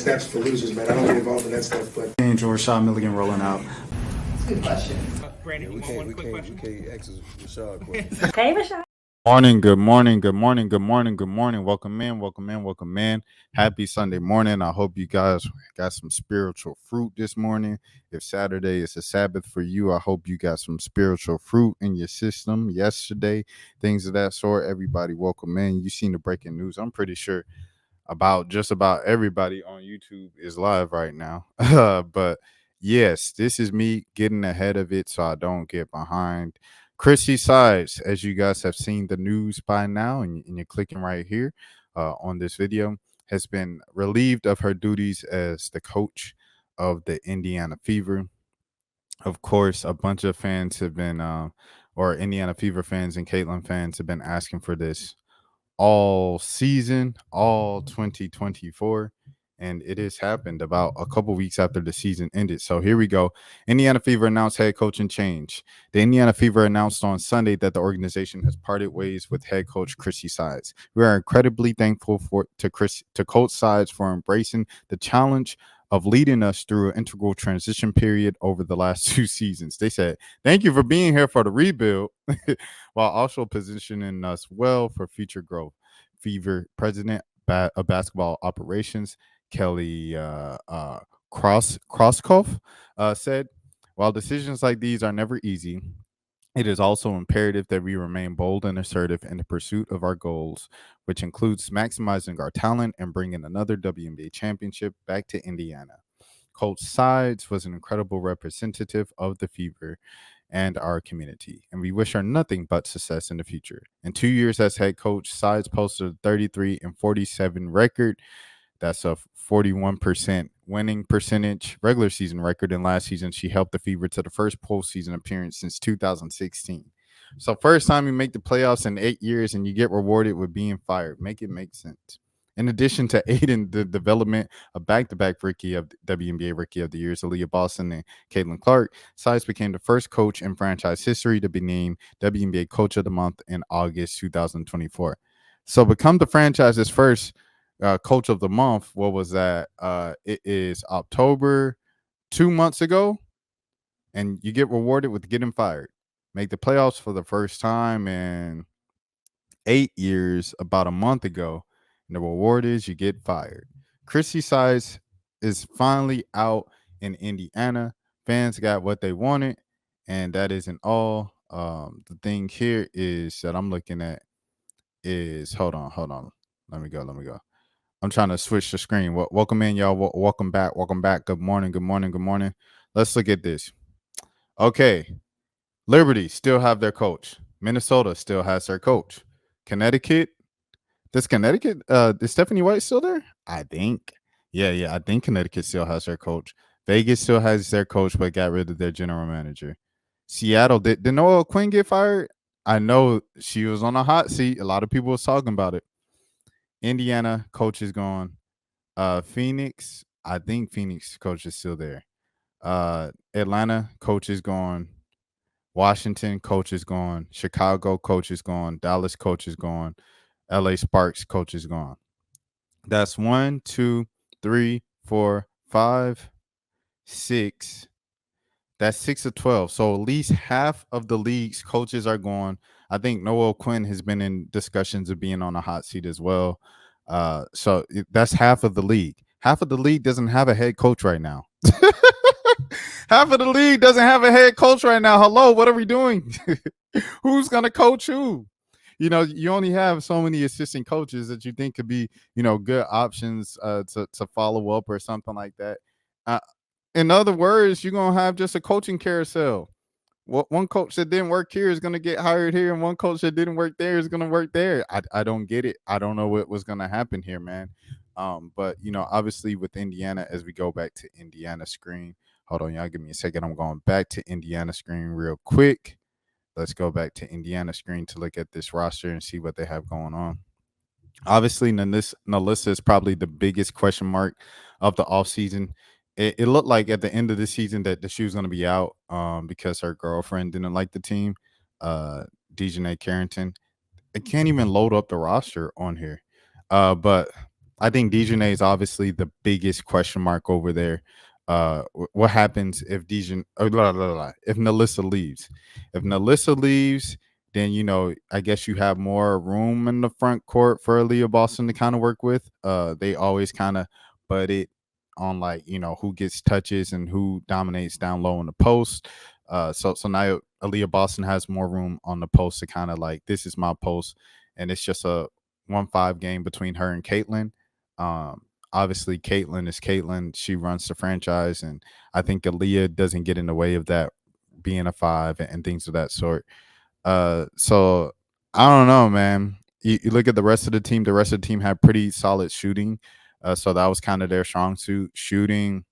steps for losers, man. I don't get involved in that stuff. But Rashad Milligan rolling out. That's a good question. Brandon, we can't ask Rashad questions. Hey, Rashad. Good morning. Welcome in. Happy Sunday morning. I hope you guys got some spiritual fruit this morning. If Saturday is a Sabbath for you, I hope you got some spiritual fruit in your system yesterday, things of that sort. Everybody, welcome in. You seen the breaking news. I'm pretty sure just about everybody on YouTube is live right now. But yes, this is me getting ahead of it so I don't get behind. Christie Sides, as you guys have seen the news by now, and you're clicking right here on this video, has been relieved of her duties as the coach of the Indiana Fever. Of course, a bunch of fans have been, or Indiana Fever fans and Caitlin fans have been asking for this all season, all 2024. And it has happened about a couple weeks after the season ended. So here we go. Indiana Fever announced head coaching change. The Indiana Fever announced on Sunday that the organization has parted ways with head coach Christie Sides. We are incredibly thankful to Coach Sides for embracing the challenge of leading us through an integral transition period over the last 2 seasons. They said, "Thank you for being here for the rebuild," while also positioning us well for future growth. Fever president of basketball operations, Kelly Crosskopf, said, "While decisions like these are never easy, it is also imperative that we remain bold and assertive in the pursuit of our goals, which includes maximizing our talent and bringing another WNBA championship back to Indiana." Coach Sides was an incredible representative of the Fever and our community, and we wish her nothing but success in the future. In 2 years as head coach, Sides posted a 33-47 record. That's a 41% winning percentage regular season record. And last season, she helped the Fever to the first postseason appearance since 2016. So first time you make the playoffs in 8 years and you get rewarded with being fired. Make it make sense. In addition to aiding the development of back-to-back WNBA Rookie of the Years, Aaliyah Boston and Caitlin Clark, Sides became the first coach in franchise history to be named WNBA Coach of the Month in August 2024. So become the franchise's first coach of the month. What was that? It is October 2 months ago, and you get rewarded with getting fired. Make the playoffs for the first time in 8 years about a month ago, and the reward is you get fired. Christie Sides is finally out in Indiana. Fans got what they wanted, and that isn't all. The thing here is that I'm looking at is hold on. Let me go. I'm trying to switch the screen. Welcome in, y'all. Welcome back. Good morning. Let's look at this. Okay. Liberty still have their coach. Minnesota still has their coach. Connecticut. Is Stephanie White still there? I think. Yeah. I think Connecticut still has their coach. Vegas still has their coach, but got rid of their general manager. Seattle, did Noelle Quinn get fired? I know she was on a hot seat. A lot of people was talking about it. Indiana coach is gone. Phoenix, I think Phoenix coach is still there. Atlanta coach is gone. Washington coach is gone. Chicago coach is gone. Dallas coach is gone. LA Sparks coach is gone. That's 1, 2, 3, 4, 5, 6. That's 6 of 12. So at least half of the league's coaches are gone. I think Noelle Quinn has been in discussions of being on a hot seat as well. So that's half of the league. Half of the league doesn't have a head coach right now. Half of the league doesn't have a head coach right now. Hello, what are we doing? Who's going to coach who? You only have so many assistant coaches that you think could be, good options to follow up or something like that. In other words, you're going to have just a coaching carousel. One coach that didn't work here is going to get hired here, and one coach that didn't work there is going to work there. I don't get it. I don't know what was going to happen here, man. But, obviously with Indiana, as we go back to Indiana screen, hold on, y'all give me a second. I'm going back to Indiana screen real quick. Let's go back to Indiana screen to look at this roster and see what they have going on. Obviously, NaLyssa is probably the biggest question mark of the offseason. It looked like at the end of the season that she was going to be out because her girlfriend didn't like the team, Dejanay Carrington. It can't even load up the roster on here. But I think Dejanay is obviously the biggest question mark over there. What happens if if NaLyssa leaves? If NaLyssa leaves, then I guess you have more room in the front court for Aaliyah Boston to kind of work with. They always kind of butt it on who gets touches and who dominates down low in the post. So now Aaliyah Boston has more room on the post to kind of this is my post, and it's just a 1-5 game between her and Caitlin. Um, Obviously, Caitlin is Caitlin. She runs the franchise, and I think Aaliyah doesn't get in the way of that being a 5 and things of that sort. So I don't know, man. You look at the rest of the team. The rest of the team had pretty solid shooting. So that was kind of their strong suit, shooting.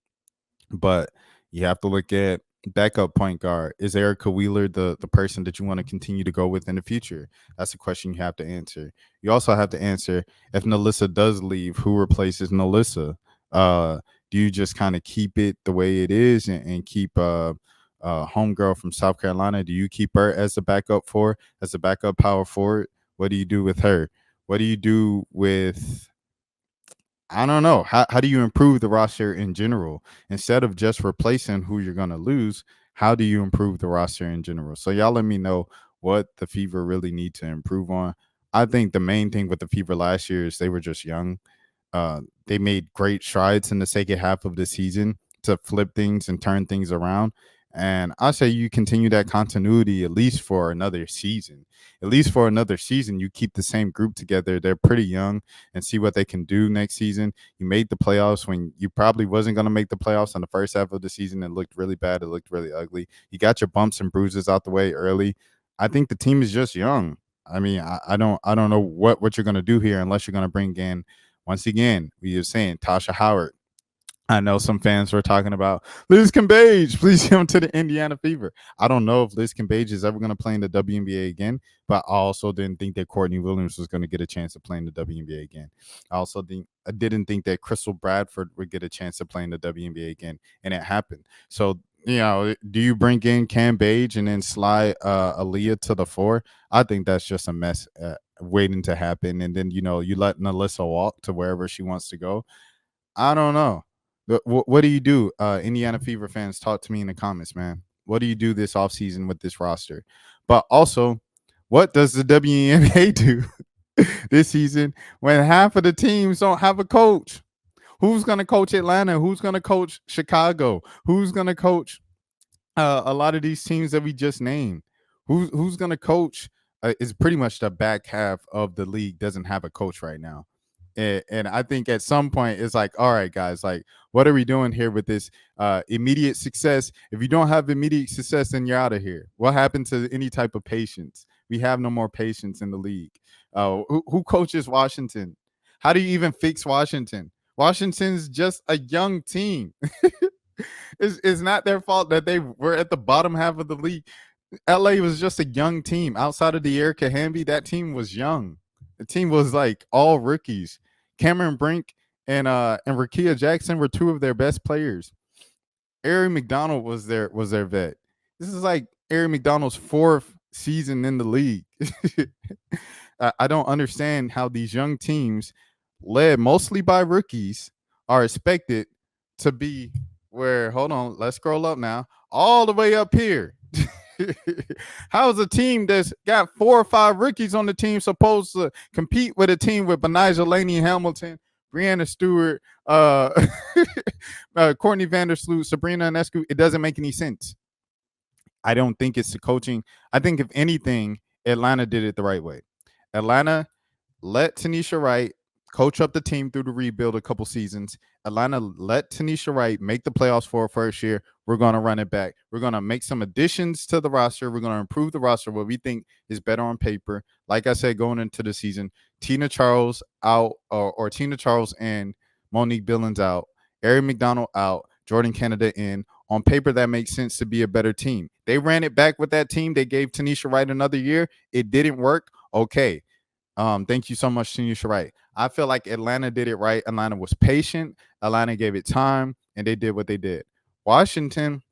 But you have to look at backup point guard. Is Erica Wheeler the person that you want to continue to go with in the future? That's a question you have to answer. You also have to answer, if NaLyssa does leave, who replaces NaLyssa? Do you just kind of keep it the way it is and keep homegirl from South Carolina? Do you keep her as a backup power forward? What do you do with her? What do you do with, I don't know. How do you improve the roster in general? Instead of just replacing who you're going to lose, how do you improve the roster in general? So y'all let me know what the Fever really need to improve on. I think the main thing with the Fever last year is they were just young. They made great strides in the second half of the season to flip things and turn things around. And I say you continue that continuity at least for another season. At least for another season, you keep the same group together. They're pretty young, and see what they can do next season. You made the playoffs when you probably wasn't going to make the playoffs in the first half of the season. It looked really bad. It looked really ugly. You got your bumps and bruises out the way early. I think the team is just young. I mean, I don't know what you're going to do here unless you're going to bring in, once again, we were saying Tasha Howard. I know some fans were talking about Liz Cambage, please come to the Indiana Fever. I don't know if Liz Cambage is ever going to play in the WNBA again, but I also didn't think that Courtney Williams was going to get a chance to play in the WNBA again. I didn't think that Crystal Bradford would get a chance to play in the WNBA again, and it happened. So, do you bring in Cambage and then slide Aaliyah to the 4? I think that's just a mess waiting to happen. And then, you let NaLyssa walk to wherever she wants to go. I don't know. What do you do? Indiana Fever fans, talk to me in the comments, man. What do you do this offseason with this roster? But also, what does the WNBA do this season when half of the teams don't have a coach? Who's going to coach Atlanta? Who's going to coach Chicago? Who's going to coach a lot of these teams that we just named? Who's going to coach? Is pretty much the back half of the league doesn't have a coach right now. And I think at some point it's like, all right, guys, what are we doing here with this immediate success? If you don't have immediate success, then you're out of here. What happened to any type of patience? We have no more patience in the league. Who coaches Washington? How do you even fix Washington? Washington's just a young team. It's not their fault that they were at the bottom half of the league. LA was just a young team. Outside of the Erica Hamby, that team was young. The team was all rookies. Cameron Brink and Rakia Jackson were two of their best players. Ari McDonald was their vet. This is Ari McDonald's 4th season in the league. I don't understand how these young teams, led mostly by rookies, are expected to be where, hold on, let's scroll up now, all the way up here. How's a team that's got 4 or 5 rookies on the team supposed to compete with a team with Benijah Laney Hamilton, Brianna Stewart, Courtney Vandersloot, Sabrina Ionescu? It doesn't make any sense. I don't think it's the coaching. I think, if anything, Atlanta did it the right way. Atlanta let Tanisha Wright coach up the team through the rebuild a couple seasons. Atlanta let Tanisha Wright make the playoffs for her first year. We're going to run it back. We're going to make some additions to the roster. We're going to improve the roster what we think is better on paper. Like I said, going into the season, Tina Charles out, or Tina Charles and Monique Billings out, Ari McDonald out, Jordan Canada in. On paper, that makes sense to be a better team. They ran it back with that team. They gave Tanisha Wright another year. It didn't work. Okay. Thank you so much, Tanisha Wright. I feel like Atlanta did it right. Atlanta was patient. Atlanta gave it time, and they did what they did. Washington,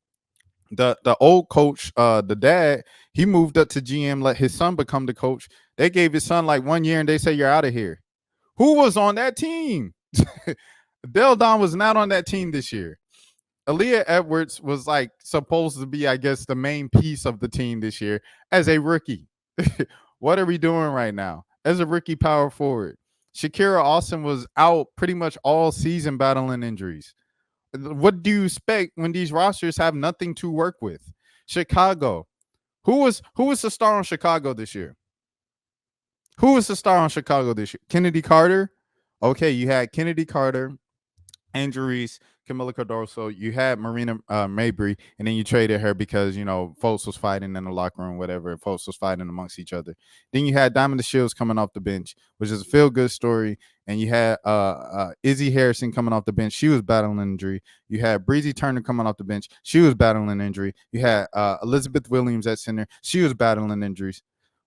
the old coach, the dad, he moved up to GM, let his son become the coach. They gave his son 1 year, and they say, you're out of here. Who was on that team? Delle Donne was not on that team this year. Aaliyah Edwards was like supposed to be, I guess, the main piece of the team this year as a rookie. What are we doing right now? As a rookie power forward, Shakira Austin was out pretty much all season battling injuries. What do you expect when these rosters have nothing to work with? Chicago. Who was the star on Chicago this year? Who was the star on Chicago this year? Kennedy Carter. Okay, you had Kennedy Carter, injuries, Camila Cardoso. You had Marina Mabry, and then you traded her because folks was fighting in the locker room, whatever. Folks was fighting amongst each other. Then you had Diamond Shields coming off the bench, which is a feel good story. And you had Izzy Harrison coming off the bench. She was battling injury. You had Breezy Turner coming off the bench. She was battling injury. You had Elizabeth Williams at center. She was battling injuries.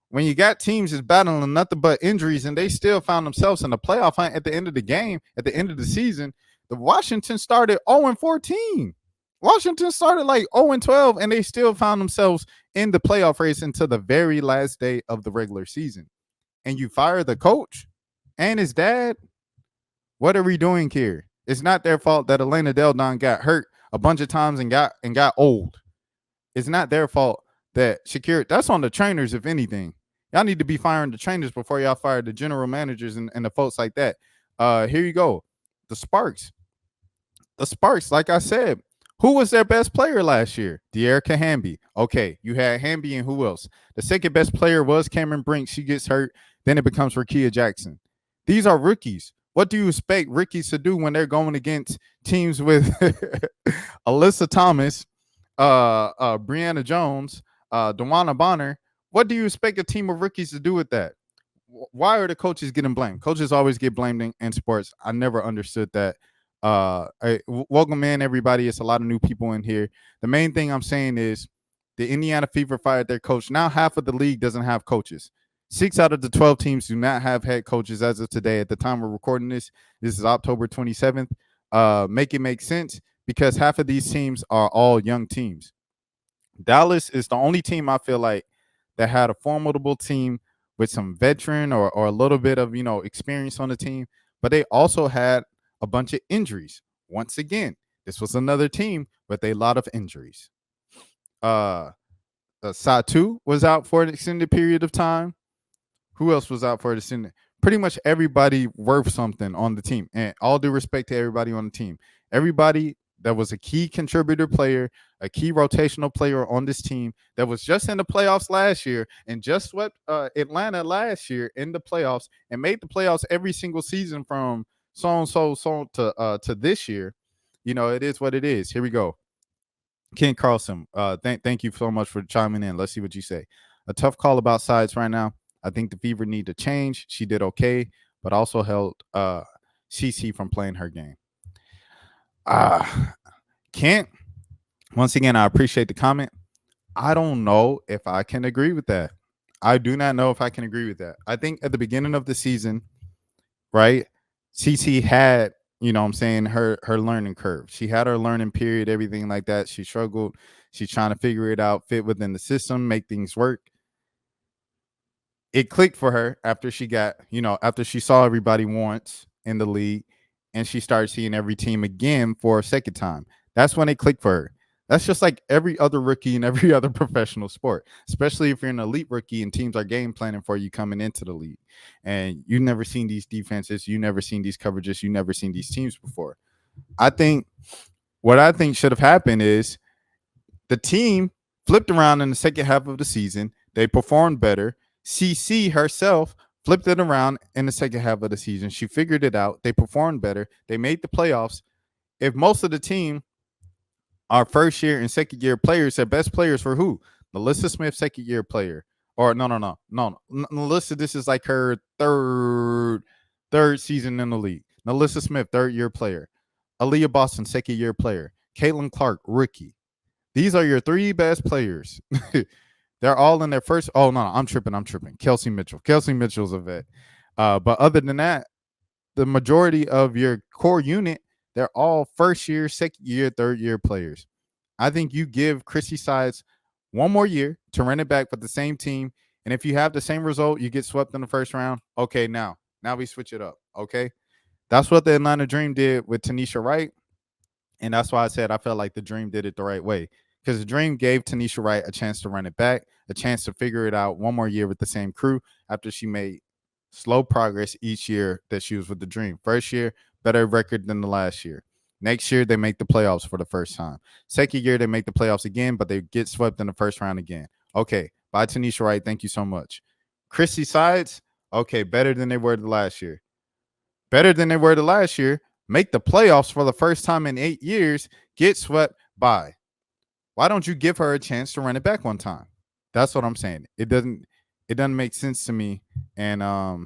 When you got teams that's battling nothing but injuries and they still found themselves in the playoff hunt at the end of the game, at the end of the season, the Washington started 0-14. Washington started like 0-12, and they still found themselves in the playoff race until the very last day of the regular season. And you fire the coach and his dad? What are we doing here? It's not their fault that Elena Delle Donne got hurt a bunch of times and got old. It's not their fault that Shakira, that's on the trainers, if anything. Y'all need to be firing the trainers before y'all fire the general managers and the folks like that. Here you go. The Sparks, like I said, who was their best player last year? De'Erica Hamby. Okay, you had Hamby and who else? The second best player was Cameron Brink. She gets hurt. Then it becomes Rakia Jackson. These are rookies. What do you expect rookies to do when they're going against teams with Alyssa Thomas, Brianna Jones, DeWanna Bonner? What do you expect a team of rookies to do with that? Why are the coaches getting blamed? Coaches always get blamed in sports. I never understood that. Welcome in, everybody. It's a lot of new people in here. The main thing I'm saying is the Indiana Fever fired their coach. Now half of the league doesn't have coaches. 6 out of the 12 teams do not have head coaches as of today. At the time we're recording this is October 27th. Make it make sense because half of these teams are all young teams. Dallas is the only team I feel like that had a formidable team with some veteran or a little bit of experience on the team, but they also had a bunch of injuries. Once again, this was another team with a lot of injuries. Satou was out for an extended period of time. Who else was out for an extended? Pretty much everybody worth something on the team. And all due respect to everybody on the team. Everybody that was a key contributor player, a key rotational player on this team that was just in the playoffs last year and just swept Atlanta last year in the playoffs and made the playoffs every single season from so to this year. It is what it is. Here we go. Ken Carlson, thank you so much for chiming in. Let's see what you say. A tough call about sides right now. I think the Fever need to change. She did okay, but also held CC from playing her game. Kent, once again, I appreciate the comment. I don't know if I can agree with that. I do not know if I can agree with that. I think at the beginning of the season, right, CC had, her learning curve. She had her learning period, everything like that. She struggled. She's trying to figure it out, fit within the system, make things work. It clicked for her after she got, after she saw everybody once in the league and she started seeing every team again for a second time. That's when it clicked for her. That's just like every other rookie in every other professional sport, especially if you're an elite rookie and teams are game planning for you coming into the league. And you've never seen these defenses. You've never seen these coverages. You've never seen these teams before. What I think should have happened is the team flipped around in the second half of the season. They performed better. CC herself flipped it around in the second half of the season. She figured it out. They performed better. They made the playoffs. If most of the team are first year and second year players, their best players were who? NaLyssa Smith, second year player. Or no. NaLyssa, this is like her third season in the league. NaLyssa Smith, third year player. Aaliyah Boston, second year player. Caitlin Clark, rookie. These are your three best players. They're all in their first. Oh, no, I'm tripping. Kelsey Mitchell's a vet. But other than that, the majority of your core unit, they're all first year, second year, third year players. I think you give Christie sides one more year to run it back with the same team. And if you have the same result, you get swept in the first round. Okay, now we switch it up. Okay. That's what the Atlanta Dream did with Tanisha Wright. And that's why I said I felt like the Dream did it the right way. Because the Dream gave Tanisha Wright a chance to run it back, a chance to figure it out one more year with the same crew after she made slow progress each year that she was with the Dream. First year, better record than the last year. Next year, they make the playoffs for the first time. Second year, they make the playoffs again, but they get swept in the first round again. Okay, bye, Tanisha Wright. Thank you so much. Christie Sides, okay, better than they were the last year. Better than they were the last year. Make the playoffs for the first time in 8 years. Get swept by. Why don't you give her a chance to run it back one time? That's what I'm saying. It doesn't make sense to me. And I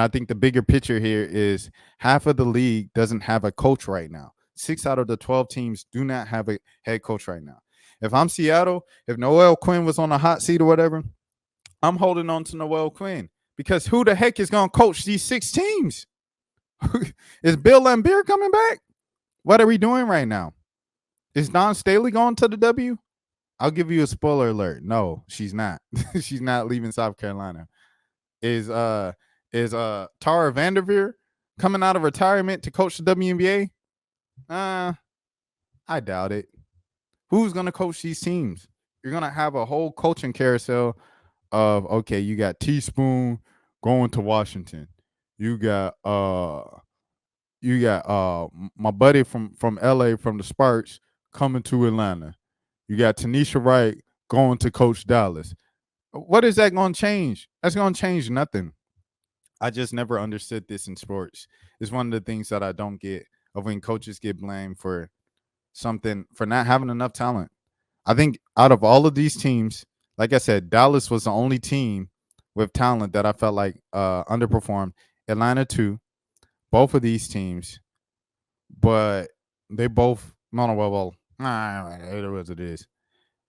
think the bigger picture here is half of the league doesn't have a coach right now. 6 out of the 12 teams do not have a head coach right now. If I'm Seattle, if Noel Quinn was on a hot seat or whatever, I'm holding on to Noel Quinn because who the heck is going to coach these 6 teams? Is Bill Laimbeer coming back? What are we doing right now? Is Dawn Staley going to the W? I'll give you a spoiler alert. No, she's not. She's not leaving South Carolina. Is Tara Vanderveer coming out of retirement to coach the WNBA? I doubt it. Who's going to coach these teams? You're going to have a whole coaching carousel of, okay, you got Teaspoon going to Washington. You got my buddy from LA from the Sparks coming to Atlanta. You got Tanisha Wright going to coach Dallas. What is that going to change? That's going to change nothing. I just never understood this in sports. It's one of the things that I don't get of when coaches get blamed for something, for not having enough talent. I think out of all of these teams, like I said, Dallas was the only team with talent that I felt like underperformed. Atlanta too. Both of these teams, but they both it was it is.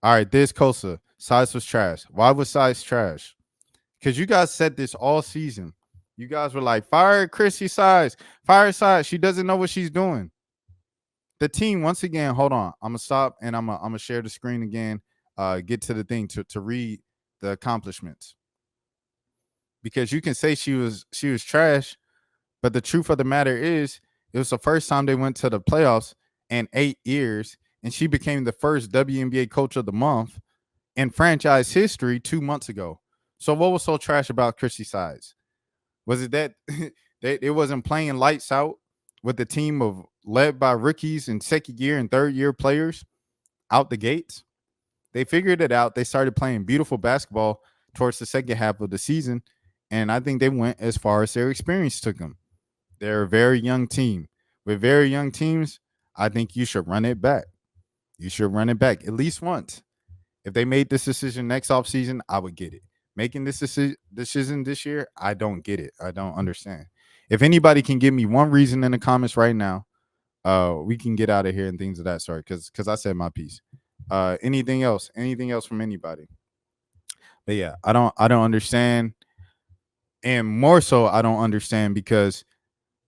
All right, this Kosa. Size was trash. Why was Size trash? Because you guys said this all season. You guys were like, fire Christie Size. Fire Size. She doesn't know what she's doing. The team, once again, hold on. I'm going to stop and I'm going to share the screen again. Get to the thing to read the accomplishments. Because you can say she was trash, but the truth of the matter is, it was the first time they went to the playoffs in 8 years, and she became the first WNBA coach of the month in franchise history 2 months ago. So what was so trash about Christie Sides? Was it that it wasn't playing lights out with the team of led by rookies and second year and third year players out the gates? They figured it out. They started playing beautiful basketball towards the second half of the season, and I think they went as far as their experience took them. They're a very young team. With very young teams, I think you should run it back. You should run it back at least once. If they made this decision next offseason, I would get it. Making this decision this year, I don't get it. I don't understand. If anybody can give me one reason in the comments right now, we can get out of here and things of that sort, because I said my piece. Anything else from anybody? But yeah, I don't understand. And more so, I don't understand because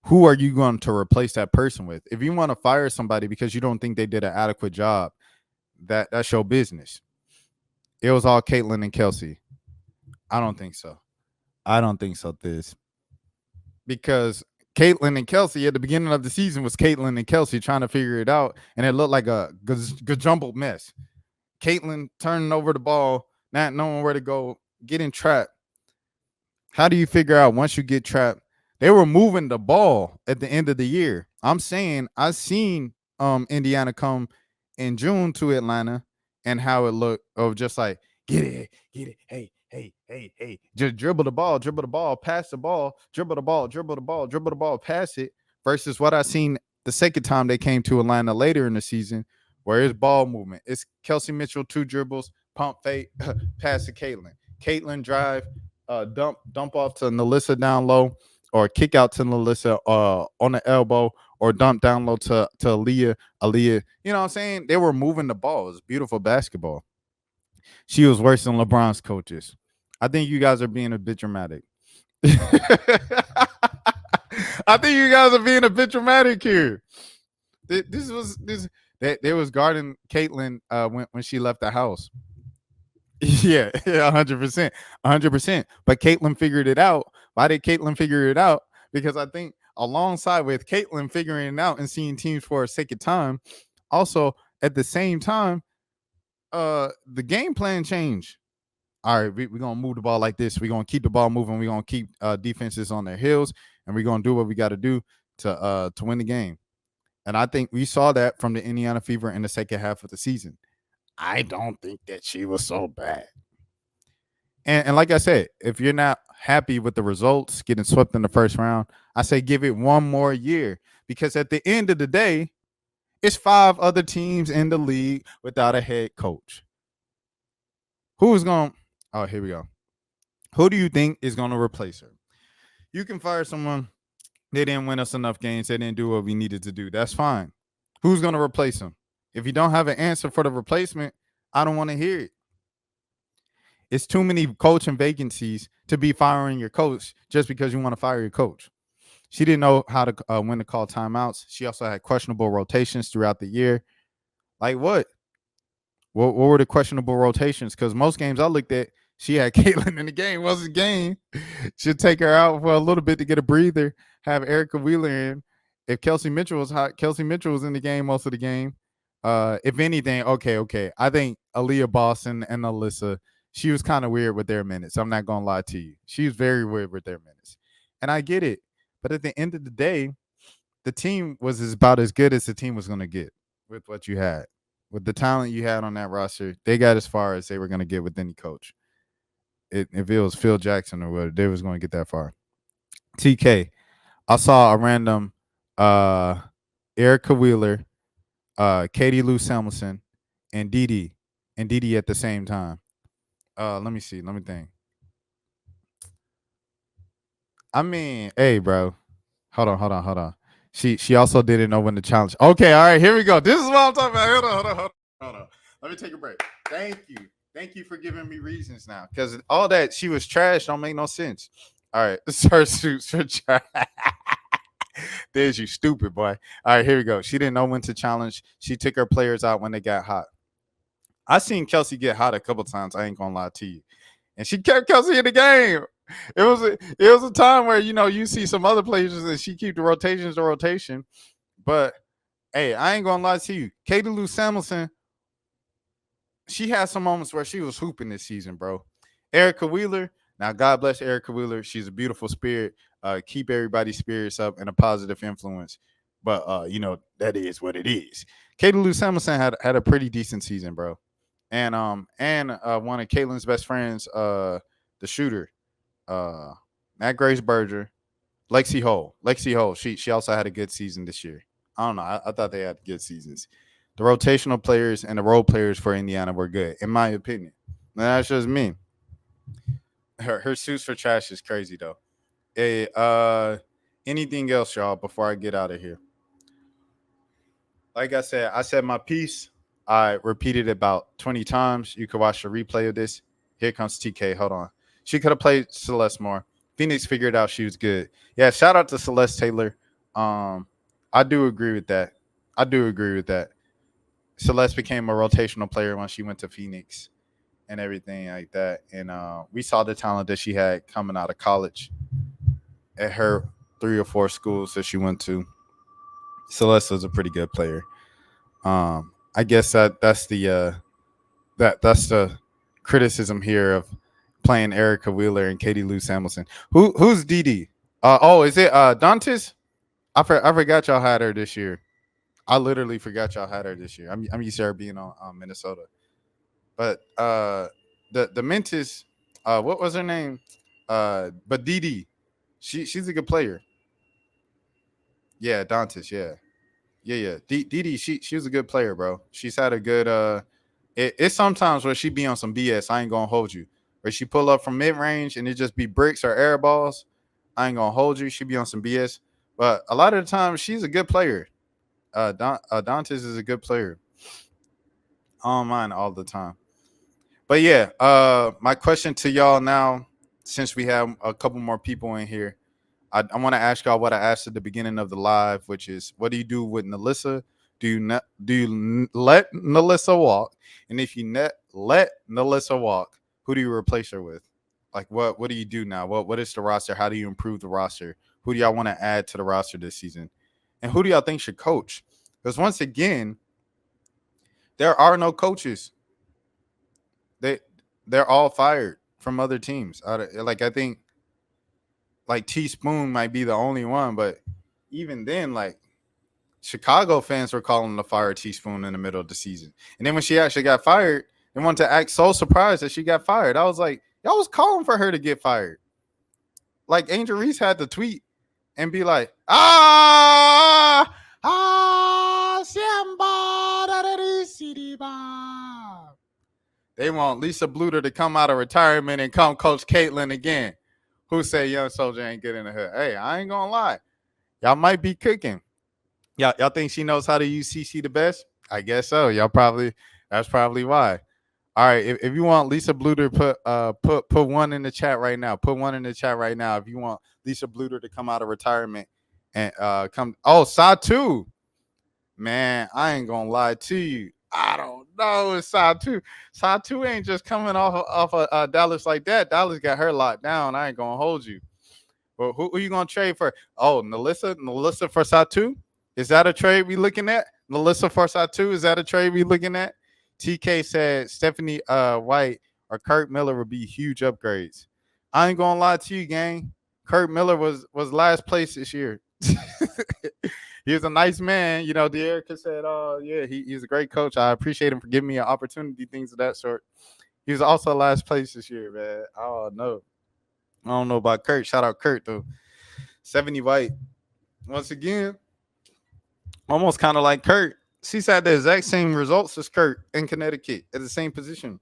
who are you going to replace that person with? If you want to fire somebody because you don't think they did an adequate job, that's your business. It was all Caitlin and Kelsey. I don't think so. Because Caitlin and Kelsey at the beginning of the season was Caitlin and Kelsey trying to figure it out, and it looked like a jumbled mess. Caitlin turning over the ball, not knowing where to go, getting trapped. How do you figure out once you get trapped? They were moving the ball at the end of the year. I'm saying I seen Indiana come in June to Atlanta and how it looked of just like, get it, hey. Just dribble the ball, pass the ball, dribble the ball, pass it, versus what I seen the second time they came to Atlanta later in the season, where it's ball movement. It's Kelsey Mitchell, 2 dribbles, pump fake, pass to Caitlin. Caitlin drive, dump off to NaLyssa down low, or kick out to NaLyssa on the elbow, or dump down low to Aaliyah. You know what I'm saying? They were moving the ball. It was beautiful basketball. She was worse than LeBron's coaches. I think you guys are being a bit dramatic. I think you guys are being a bit dramatic here. They was guarding Caitlin when she left the house. Yeah, 100%. But Caitlin figured it out. Why did Caitlin figure it out? Because I think alongside with Caitlin figuring it out and seeing teams for a second time. Also, at the same time, the game plan changed. All right, we're gonna move the ball like this. We're gonna keep the ball moving. We're gonna keep defenses on their heels, and we're gonna do what we got to do to win the game. And I think we saw that from the Indiana Fever in the second half of the season. I don't think that she was so bad. And like I said, if you're not happy with the results, getting swept in the first round, I say give it one more year, because at the end of the day, it's 5 other teams in the league without a head coach. Who's going to – oh, here we go. Who do you think is going to replace her? You can fire someone. They didn't win us enough games. They didn't do what we needed to do. That's fine. Who's going to replace them? If you don't have an answer for the replacement, I don't want to hear it. It's too many coaching vacancies to be firing your coach just because you want to fire your coach. She didn't know how to when to call timeouts. She also had questionable rotations throughout the year. Like what? What were the questionable rotations? Because most games I looked at, she had Caitlin in the game. Wasn't game. She'd take her out for a little bit to get a breather, have Erica Wheeler in. If Kelsey Mitchell was hot, Kelsey Mitchell was in the game most of the game. If anything, okay. I think Aaliyah Boston and NaLyssa, she was kind of weird with their minutes. I'm not going to lie to you. She was very weird with their minutes. And I get it. But at the end of the day, the team was about as good as the team was going to get with what you had. With the talent you had on that roster, they got as far as they were going to get with any coach. If it was Phil Jackson or whatever, they was going to get that far. TK, I saw a random Erica Wheeler, Katie Lou Samuelson, and Didi at the same time. Let me see. Let me think. I mean, hey, bro. Hold on. She also didn't know when to challenge. Okay, all right, here we go. This is what I'm talking about. Hold on. Let me take a break. Thank you for giving me reasons now, because all that she was trash don't make no sense. All right, her suits for trash. There's you, stupid boy. All right, here we go. She didn't know when to challenge. She took her players out when they got hot. I seen Kelsey get hot a couple times. I ain't gonna lie to you, and she kept Kelsey in the game. It was a time where you see some other players and she keep the rotations to rotation, but hey, I ain't gonna lie to you. Katie Lou Samuelson, she had some moments where she was hooping this season, bro. Erica Wheeler, now God bless Erica Wheeler. She's a beautiful spirit. Keep everybody's spirits up and a positive influence. But that is what it is. Katie Lou Samuelson had a pretty decent season, bro. And one of Caitlin's best friends, the shooter, Matt Grace Berger, Lexi Hole. She also had a good season this year. I don't know. I thought they had good seasons. The rotational players and the role players for Indiana were good, in my opinion. And that's just me. Her suits for trash is crazy though. Hey, anything else, y'all, before I get out of here? Like I said my piece. I repeated about 20 times. You could watch the replay of this. Here comes TK. Hold on. She could have played Celeste more. Phoenix figured out she was good. Yeah, shout out to Celeste Taylor. I do agree with that. Celeste became a rotational player when she went to Phoenix and everything like that. And we saw the talent that she had coming out of college at her 3 or 4 schools that she went to. Celeste was a pretty good player. I guess that's the criticism here of playing Erica Wheeler and Katie Lou Samuelson. Who's Didi? Is it Dantes? I forgot y'all had her this year. I literally forgot y'all had her this year. I'm used to her being on Minnesota. But the Mentis, what was her name? But Didi, she's a good player. Yeah, Dantes, yeah. Didi, she was a good player, bro. She's had a good it's sometimes where she be on some BS. I ain't gonna hold you. Where she pull up from mid range and it just be bricks or air balls. I ain't gonna hold you. She be on some BS. But a lot of the time, she's a good player. Dantes is a good player. I don't mind all the time. But yeah, my question to y'all now, since we have a couple more people in here, I want to ask y'all what I asked at the beginning of the live, which is, what do you do with NaLyssa? Do you let NaLyssa walk? And if you let NaLyssa walk, who do you replace her with? Like, what do you do now? What is the roster? How do you improve the roster? who do y'all want to add to the roster this season? And who do y'all think should coach? Because once again, there are no coaches. They're all fired from other teams. I think like Teaspoon might be the only one, but even then, like Chicago fans were calling to fire Teaspoon in the middle of the season. And then when she actually got fired, they wanted to act so surprised that she got fired. I was like, y'all was calling for her to get fired. Like Angel Reese had to tweet and be like, they want Lisa Bluter to come out of retirement and come coach Caitlyn again. Who say Young Soldier ain't good in the hood? Hey, I ain't gonna lie. Y'all might be cooking. Y'all think she knows how to use CC the best? I guess so. That's probably why. All right, if you want Lisa Bluter, put one in the chat right now. Put one in the chat right now if you want Lisa Bluter to come out of retirement and come. Oh, Satou. Man, I ain't gonna lie to you. I don't know. It's Satou. Satou ain't just coming off of Dallas like that. Dallas got her locked down. I ain't gonna hold you. Well, who are you gonna trade for? Oh, NaLyssa for Satou? Is that a trade we looking at? NaLyssa for Satou? Is that a trade we looking at? TK said Stephanie White or Curt Miller would be huge upgrades. I ain't gonna lie to you, gang. Curt Miller was last place this year. He was a nice man. You know, De'Erica said, yeah, he's a great coach. I appreciate him for giving me an opportunity, things of that sort. He was also last place this year, man. Oh, no. I don't know about Curt. Shout out Curt, though. 70 White. Once again, almost kind of like Curt. She's had the exact same results as Curt in Connecticut at the same position.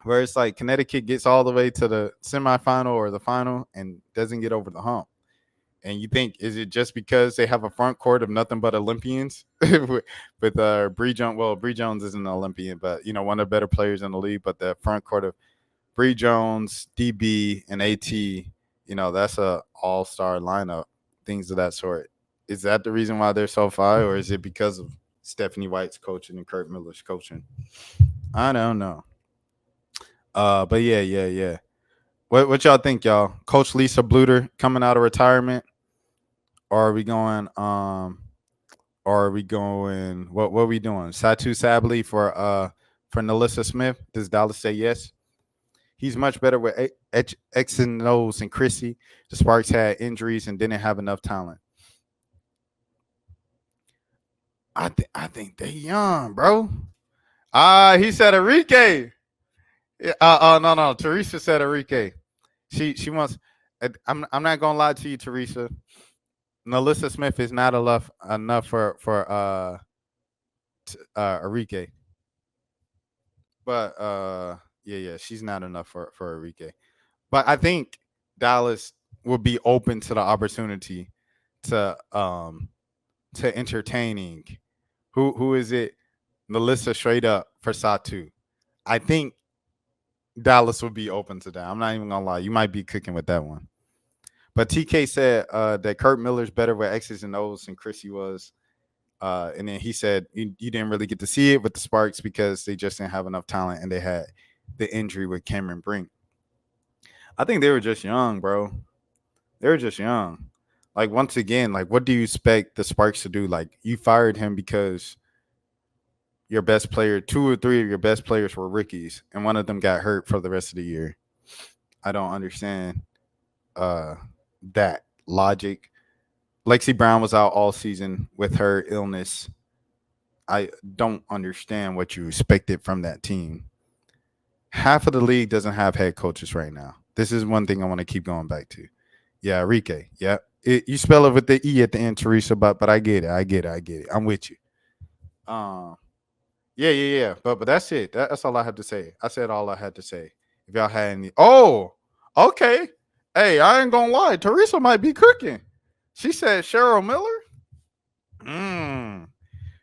Where it's like Connecticut gets all the way to the semifinal or the final and doesn't get over the hump. And you think, is it just because they have a front court of nothing but Olympians with Bree Jones? Well, Bree Jones isn't an Olympian, but, you know, one of the better players in the league. But the front court of Bree Jones, DB, and AT, you know, that's a all-star lineup, things of that sort. Is that the reason why they're so far, or is it because of Stephanie White's coaching and Curt Miller's coaching? I don't know. But yeah. What y'all think, y'all? Coach Lisa Bluter coming out of retirement? Or are we going what are we doing? Satou Sabally for NaLyssa Smith? Does Dallas say yes? He's much better with X and O's and Christie. The Sparks had injuries and didn't have enough talent. I think they young, bro. He said Enrique. No. Teresa said Enrique. She wants. I'm not gonna lie to you, Teresa. NaLyssa Smith is not enough for Enrique. But yeah, she's not enough for Enrique. But I think Dallas would be open to the opportunity to entertaining. Who is it? NaLyssa straight up for Satou. I think Dallas would be open to that. I'm not even gonna lie. You might be cooking with that one. But TK said that Curt Miller's better with X's and O's than Christie was. And then he said you didn't really get to see it with the Sparks because they just didn't have enough talent and they had the injury with Cameron Brink. I think they were just young, bro. They were just young. Like, once again, like, what do you expect the Sparks to do? Like, you fired him because your best player, 2 or 3 of your best players were rookies, and one of them got hurt for the rest of the year. I don't understand that logic. Lexi Brown was out all season with her illness. I don't understand what you expected from that team. Half of the league doesn't have head coaches right now. This is one thing I want to keep going back to. Yeah, Enrique. Yeah. You spell it with the E at the end, Teresa, but I get it. I'm with you. Yeah. But that's it. That's all I have to say. I said all I had to say. If y'all had any. Oh, okay. Hey, I ain't gonna lie. Teresa might be cooking. She said Cheryl Miller.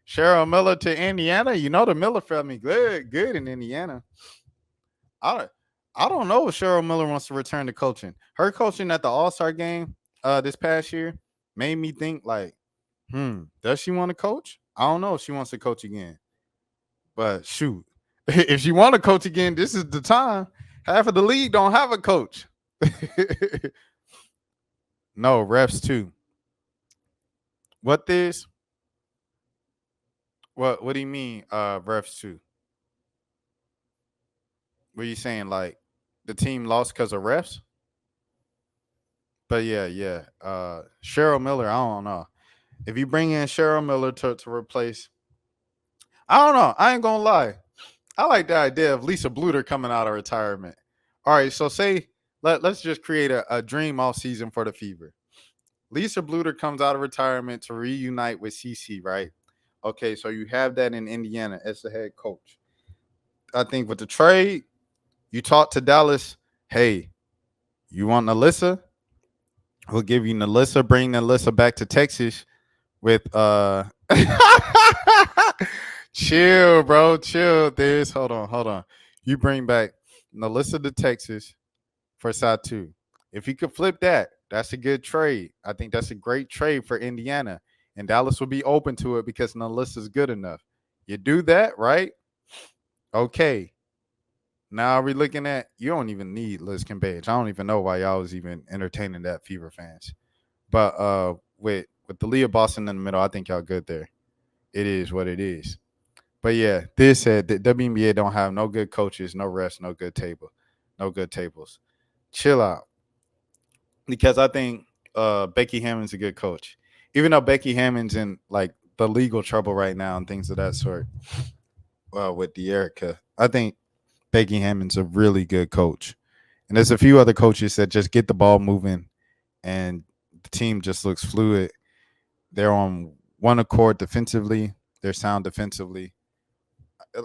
Cheryl Miller to Indiana. You know the Miller family good in Indiana. I don't know if Cheryl Miller wants to return to coaching. Her coaching at the All-Star game this past year made me think like, does she want to coach? I don't know if she wants to coach again. But shoot, if she want to coach again, this is the time. Half of the league don't have a coach. No, refs too. What this? What do you mean, refs too? What are you saying? Like the team lost because of refs? But yeah. Cheryl Miller, I don't know. If you bring in Cheryl Miller to replace, I don't know. I ain't gonna lie. I like the idea of Lisa Bluter coming out of retirement. All right, so say let's just create a dream off season for the Fever. Lisa Bluter comes out of retirement to reunite with CC, right? Okay, so you have that in Indiana as the head coach. I think with the trade, you talk to Dallas, hey, you want NaLyssa? We'll give you NaLyssa, bring NaLyssa back to Texas with chill, bro. Chill this. Hold on. You bring back NaLyssa to Texas for Satou. If you could flip that, that's a good trade. I think that's a great trade for Indiana. And Dallas will be open to it because NaLyssa's good enough. You do that, right? Okay. Now are we looking at you don't even need Liz Cambage. I don't even know why y'all was even entertaining that, Fever fans. But with the Leah Boston in the middle, I think y'all good there. It is what it is. But yeah, this said that WNBA don't have no good coaches, no refs, no good tables. Chill out. Because I think Becky Hammond's a good coach. Even though Becky Hammond's in like the legal trouble right now and things of that sort with De'Erica, I think Becky Hammond's a really good coach. And there's a few other coaches that just get the ball moving and the team just looks fluid. They're on one accord defensively. They're sound defensively.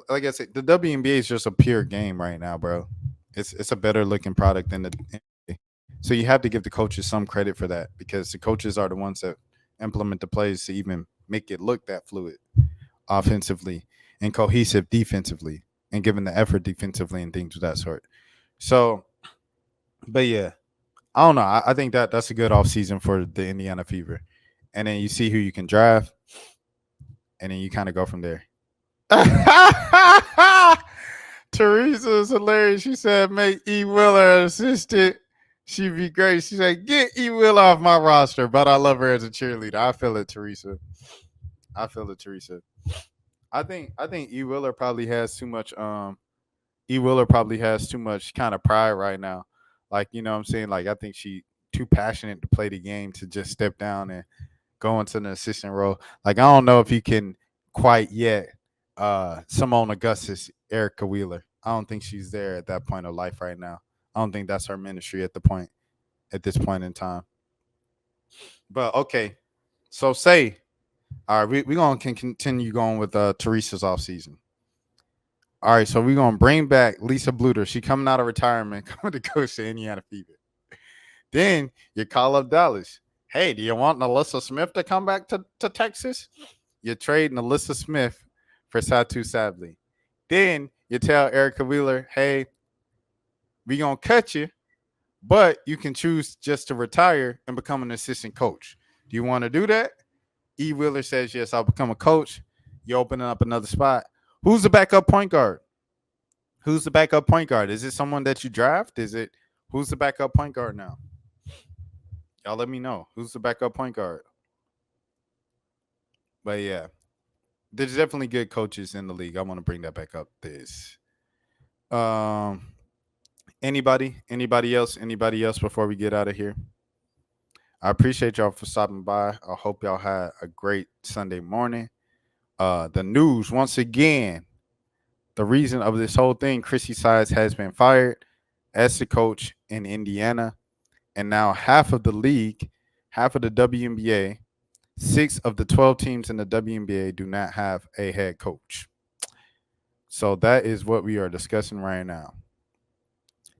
Like I said, the WNBA is just a pure game right now, bro. It's a better looking product than the NBA. So you have to give the coaches some credit for that because the coaches are the ones that implement the plays to even make it look that fluid offensively and cohesive defensively and given the effort defensively and things of that sort. So, but yeah, I don't know. I think that's a good offseason for the Indiana Fever. And then you see who you can draft, and then you kind of go from there. Teresa is hilarious. She said, make E. Willer an assistant. She'd be great. She said, get E. Will off my roster, but I love her as a cheerleader. I feel it, Teresa. I feel it, Teresa. I think E. Willer probably has too much E. Willer probably has too much kind of pride right now. Like, you know what I'm saying? Like, I think she too passionate to play the game to just step down and go into an assistant role. Like, I don't know if he can quite yet Simone Augustus, Erica Wheeler. I don't think she's there at that point of life right now. I don't think that's her ministry at this point in time. But okay. So say, all right, we're gonna continue going with Teresa's offseason. All right, so we're gonna bring back Lisa Bluter. She coming out of retirement, coming to coach the Indiana Fever. Then you call up Dallas. Hey, do you want NaLyssa Smith to come back to Texas? You trade NaLyssa Smith for Satou Sabally. Then you tell Erica Wheeler, hey, we gonna cut you, but you can choose just to retire and become an assistant coach. Do you want to do that? E. Wheeler says, yes, I'll become a coach. You're opening up another spot. Who's the backup point guard? Who's the backup point guard? Is it someone that you draft? Who's the backup point guard now? Y'all let me know. Who's the backup point guard? But yeah, there's definitely good coaches in the league. I want to bring that back up. Anybody else before we get out of here? I appreciate y'all for stopping by. I hope y'all had a great Sunday morning. The news, once again, the reason of this whole thing, Christie Sides has been fired as the coach in Indiana. And now half of the league, half of the WNBA, 6 of the 12 teams in the WNBA do not have a head coach. So that is what we are discussing right now.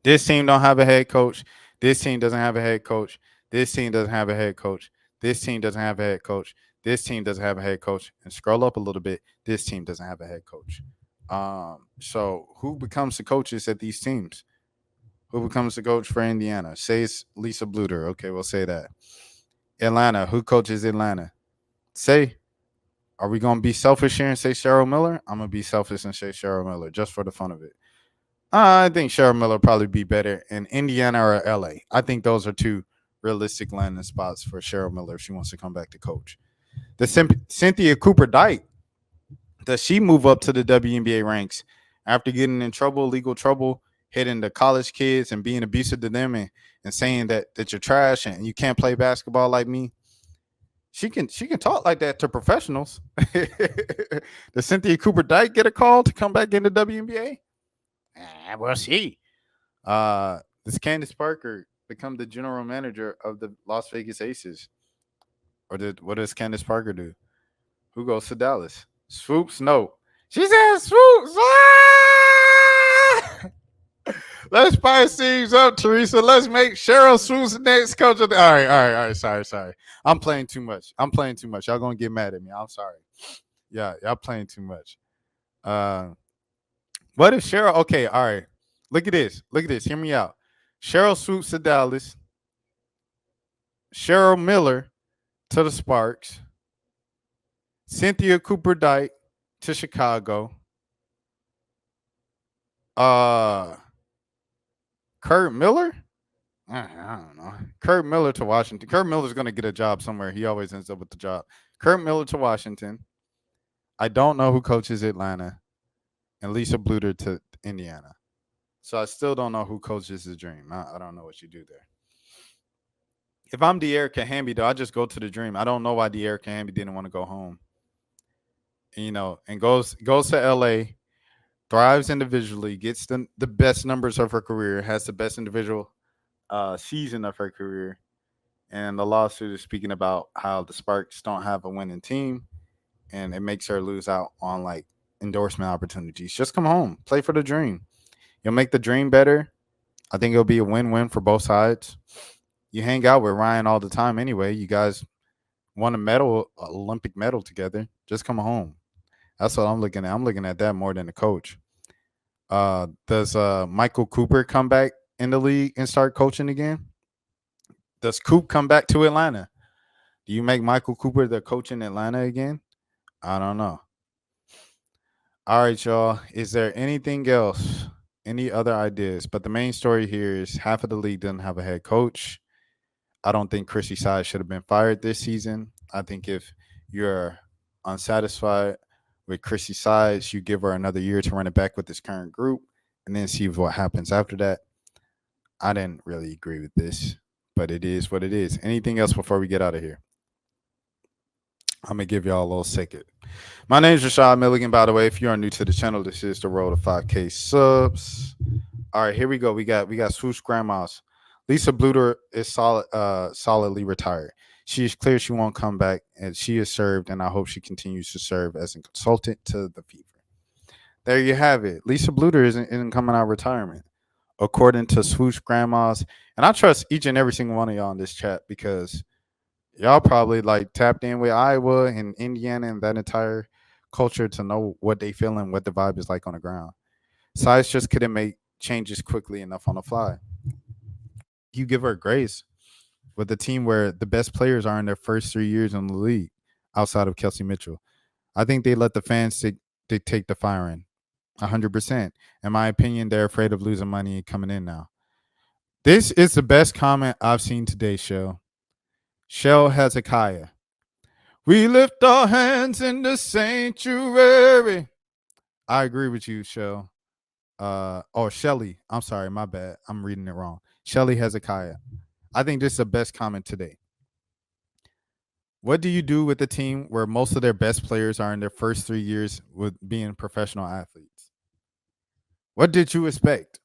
This team don't have a head coach. This team doesn't have a head coach. This team doesn't have a head coach. This team doesn't have a head coach. This team doesn't have a head coach. And scroll up a little bit. This team doesn't have a head coach. So who becomes the coaches at these teams? Who becomes the coach for Indiana? Say it's Lisa Bluter. Okay, we'll say that. Atlanta. Who coaches Atlanta? Say, are we going to be selfish here and say Cheryl Miller? I'm going to be selfish and say Cheryl Miller just for the fun of it. I think Cheryl Miller will probably be better in Indiana or LA. I think those are two realistic landing spots for Cheryl Miller if she wants to come back to coach. The Cynthia Cooper Dyke, does she move up to the WNBA ranks after getting in trouble, legal trouble, hitting the college kids and being abusive to them and saying that you're trash and you can't play basketball like me? She can talk like that to professionals. Does Cynthia Cooper Dyke get a call to come back in the WNBA? We'll see. Does Candace Parker become the general manager of the Las Vegas Aces? Or what does Candace Parker do? Who goes to Dallas? Swoopes? No. She said Swoopes. Ah! Let's spice things up, Teresa. Let's make Sheryl Swoopes the next coach of the. All right. Sorry. I'm playing too much. Y'all gonna get mad at me. I'm sorry. Yeah, y'all playing too much. What if Cheryl? Okay, all right. Look at this. Hear me out. Sheryl Swoopes to Dallas. Cheryl Miller to the Sparks. Cynthia Cooper Dyke to Chicago. Curt Miller? I don't know. Curt Miller to Washington. Curt Miller's going to get a job somewhere. He always ends up with the job. Curt Miller to Washington. I don't know who coaches Atlanta. And Lisa Bluter to Indiana. So I still don't know who coaches the Dream. I don't know what you do there. If I'm De'Erica Hamby, though, I just go to the Dream. I don't know why De'Erica Hamby didn't want to go home. And goes to LA, thrives individually, gets the best numbers of her career, has the best individual season of her career. And the lawsuit is speaking about how the Sparks don't have a winning team, and it makes her lose out on like endorsement opportunities. Just come home, play for the Dream. You'll make the Dream better. I think it'll be a win-win for both sides. You hang out with Ryan all the time anyway. You guys won a Olympic medal together. Just come home. That's what I'm looking at. I'm looking at that more than the coach. Does Michael Cooper come back in the league and start coaching again? Does Coop come back to Atlanta? Do you make Michael Cooper the coach in Atlanta again? I don't know. All right, y'all. Is there anything else? Any other ideas? But the main story here is half of the league doesn't have a head coach. I don't think Christie Sides should have been fired this season. I think if you're unsatisfied with Christie Sides, you give her another year to run it back with this current group and then see what happens after that. I didn't really agree with this, but it is what it is. Anything else before we get out of here? I'm going to give y'all a little second. My name is Rashad Milligan, by the way. If you are new to the channel, this is the road to 5K subs. All right, here we go. We got Swoosh Grandmas. Lisa Bluter is solidly retired. She is clear she won't come back, and she has served, and I hope she continues to serve as a consultant to the FIFA. There you have it. Lisa Bluter isn't coming out of retirement, according to Swoosh Grandmas. And I trust each and every single one of y'all in this chat because y'all probably like tapped in with Iowa and Indiana and that entire culture to know what they feel and what the vibe is like on the ground. Sides just couldn't make changes quickly enough on the fly. You give her grace with a team where the best players are in their first 3 years in the league outside of Kelsey Mitchell. I think they let the fans dictate the firing 100%. In my opinion, they're afraid of losing money coming in now. This is the best comment I've seen today, Shell. Shell Hezekiah. We lift our hands in the sanctuary. I agree with you, Shell. Shelly. I'm sorry, my bad. I'm reading it wrong. Shelly Hezekiah. I think this is the best comment today. What do you do with a team where most of their best players are in their first 3 years with being professional athletes? What did you expect?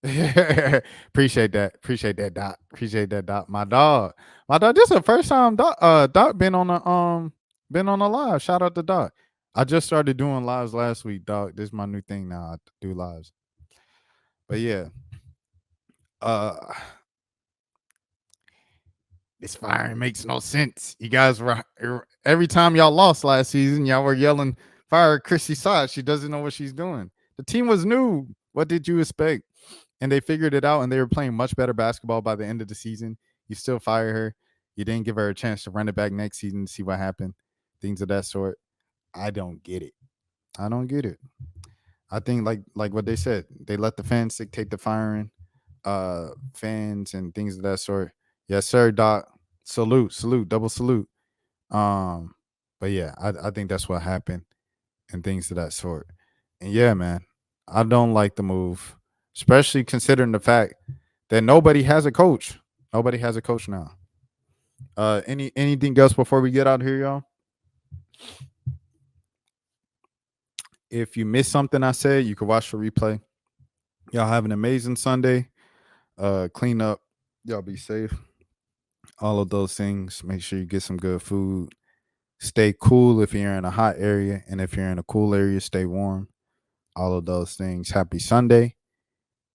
Appreciate that, Doc. My dog. This is the first time Doc been on a live. Shout out to Doc. I just started doing lives last week, Doc. This is my new thing now. I do lives. But yeah. This firing makes no sense. You guys were every time y'all lost last season, y'all were yelling, "Fire Christie Sides. She doesn't know what she's doing." The team was new. What did you expect? And they figured it out, and they were playing much better basketball by the end of the season. You still fire her. You didn't give her a chance to run it back next season to see what happened. Things of that sort. I don't get it. I think like what they said, they let the fans dictate the firing, fans and things of that sort. Yes, sir, Doc. Salute, double salute. But yeah, I think that's what happened and things of that sort. And yeah, man, I don't like the move, especially considering the fact that nobody has a coach. Nobody has a coach now. Anything else before we get out of here, y'all? If you missed something I said, you can watch the replay. Y'all have an amazing Sunday. Clean up. Y'all be safe. All of those things. Make sure you get some good food. Stay cool if you're in a hot area, and if you're in a cool area, stay warm. All of those things. Happy Sunday.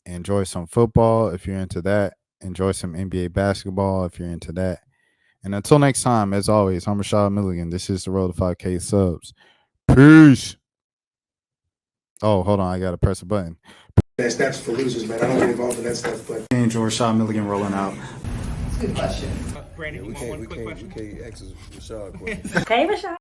Enjoy some football if you're into that. Enjoy some NBA basketball if you're into that. And until next time, as always, I'm Rashad Milligan. This is the Road to 5K Subs. Peace. Oh, hold on. I got to press a button. That's for losers, man. I don't get involved in that stuff, but. And Rashad Milligan rolling out. Good question. We can't ask Rashad questions. Hey, Rashad.